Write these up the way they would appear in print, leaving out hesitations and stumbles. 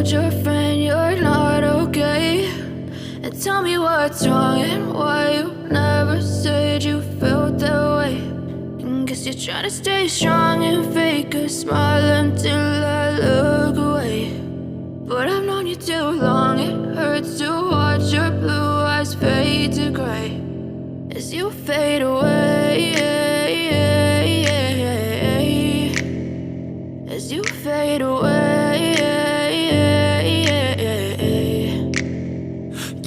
told your friend you're not okay? And tell me what's wrong and why you never said you felt that way. And guess you're trying to stay strong and fake a smile until I look away. But I've known you too long, it hurts to watch your blue eyes fade to gray as you fade away, as you fade away.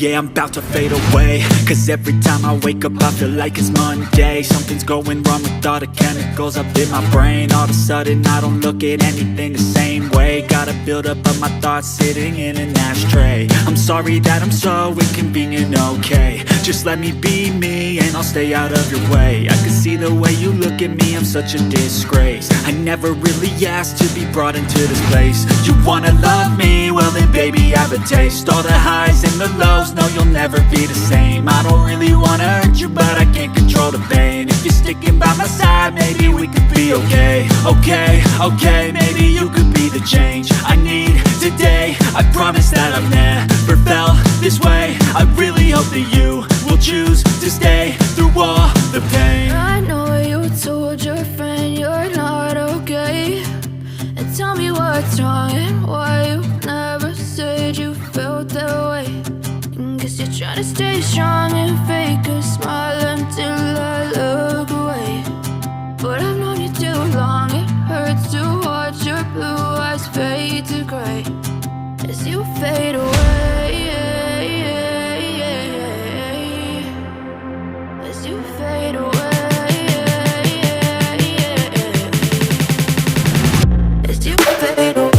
Yeah, I'm about to fade away, cause every time I wake up I feel like it's Monday. Something's going wrong with all the chemicals up in my brain. All of a sudden I don't look at anything the same way. Got a buildup of my thoughts sitting in an ashtray. I'm sorry that I'm so inconvenient, okay? Just let me be me and I'll stay out of your way. I can see the way you look at me, I'm such a disgrace. I never really asked to be brought into this place. You wanna love me? Well then baby I have a taste. All the highs and the lows, no, you'll never be the same. I don't really wanna hurt you, but I can't control the pain. If you're sticking by my side, maybe we could be okay. Okay, maybe you could be the change I need today. I promise that I've never felt this way. I really hope that you will choose to stay through all the pain. I know you told your friend you're not okay. And tell me what's wrong and why you never said you felt that way. Guess you're trying to stay strong and fake a smile until I look away. But I've known you too long, it hurts to watch your blue eyes fade to gray as you fade away, as you fade away, as you fade away.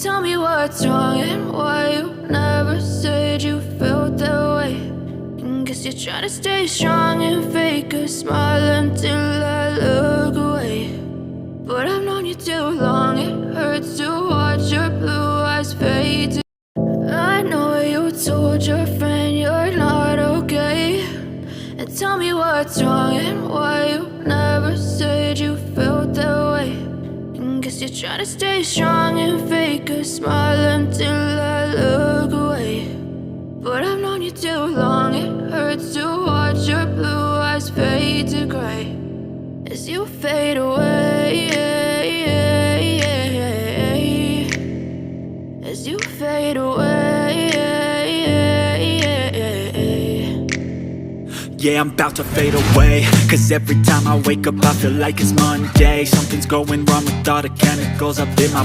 Tell me what's wrong and why you never said you felt that way. And guess you're trying to stay strong and fake a smile until I look away. But I've known you too long, it hurts to watch your blue eyes fade to. I know you told your friend you're not okay. And tell me what's wrong and why you never said you felt that way. Guess you're trying to stay strong and fake a smile until I look away. But I've known you too long, it hurts to watch your blue eyes fade to gray as you fade away, as you fade away. Yeah, I'm about to fade away, cause every time I wake up I feel like it's Monday. Something's going wrong with all the chemicals up in my